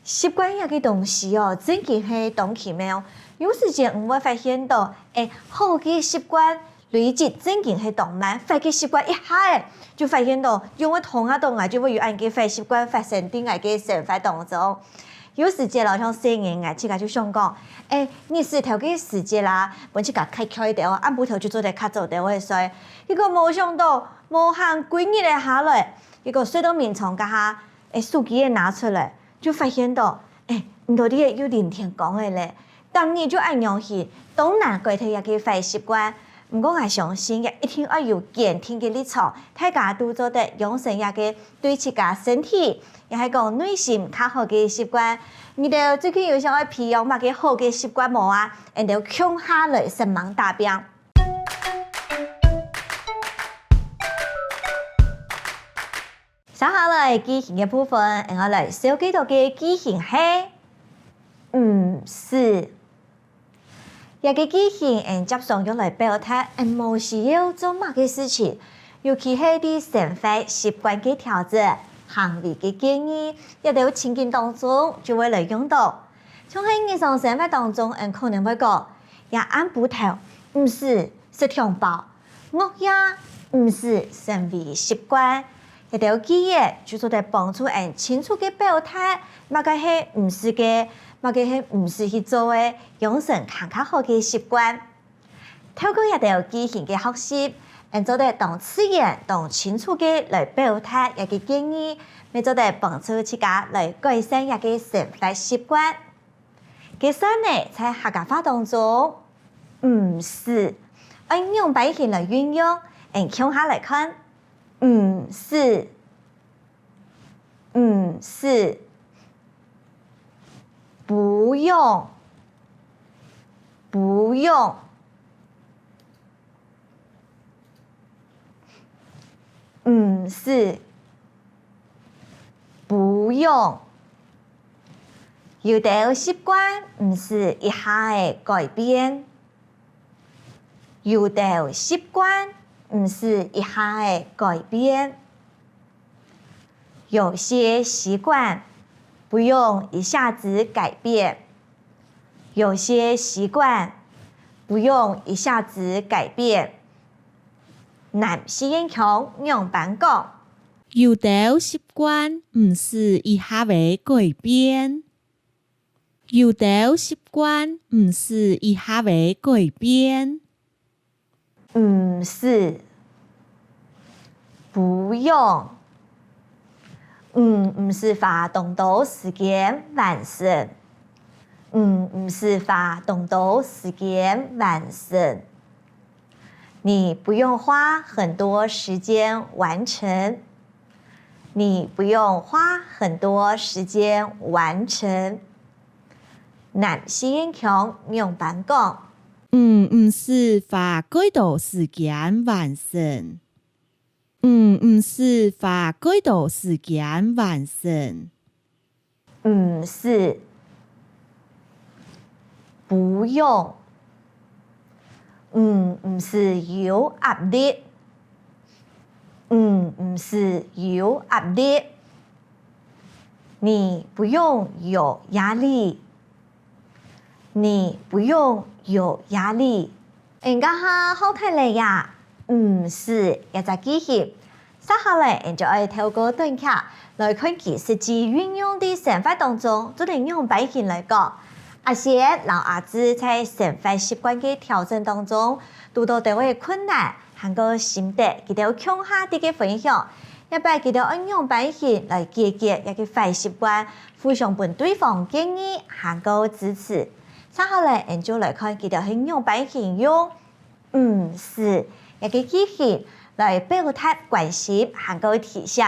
習慣一個東西哦，真嘅係當奇妙。有時間我會發現到，好嘅習慣累積真嘅係當慢，壞嘅習慣一下就發現到，因為同下同下就會有按嘅壞習慣發生喺我嘅生活當中。有時間咯，像細人啊，自家就想講，你是頭嘅時間啦，本自家開掉，按部頭就做得較做得會衰。一個冇想到，冇喊幾日嚟下來，一個睡到眠床家下，手機也拿出來。就發現到，唔到底有連天講的咧。當你就按樣去，當然改掉一個壞習慣。唔過我相信，一定要有堅定的立場，大家都做得養成一個對自家身體，也係講內心較好的習慣。你哋最近有想要培養乜個好的習慣冇啊？然後強下來成忙大病。接下來記型的部分，我來小幾多個記型係，是一個記型，接上用來表達，冇需要做乜個事情，尤其係啲生活習慣嘅調整、行為嘅建議，一到情境當中就會來用到。從喺日常生活當中，可能會講，也按部頭，唔是食腸飽，惡也唔是生活習慣。一條記憶就做得幫助人清楚嘅表態，乜個係唔是嘅，乜個係唔是去做嘅，養成更加好嘅習慣。透過一條記型嘅學習，人做得當自然、當清楚嘅來表態一個建議，咪做得幫助自家來改善一個生活習慣。其實呢，在客家話當中，唔是按用擺型來運用，向下來看。是，不用，不用，是，不用。有的習慣唔是一下嘅改變，有的習慣。唔是一下嘅改變，有些習慣不用一下子改變，有些習慣不用一下子改變。南西英強用板講，有的習慣唔是一下嘅改變，有的習慣唔是一下嘅改變。是，不用，唔是花動多時間完成，唔是花動多時間完成，你不用花很多時間完成，你不用花很多時間完成。南西英強用板講。唔是花幾多時間完成，唔是花幾多時間完成，是，不用，唔是有壓力，唔是有壓力，你不用有壓力。你不用有壓力。人家下好睇嚟呀，是一隻記型。接下來，人就愛透過短劇來看其實際運用的生活當中，做點用擺型來講。阿些老阿子在生活習慣的調整當中，遇到啲位困難，還個心得，佢哋強下啲嘅分享，一擺佢哋按用擺型來解決一個壞習慣，互相幫對方建議，還個支持。接下來，我們就來看佢哋係用擺型用，是一個記型來表達關心，還個提醒。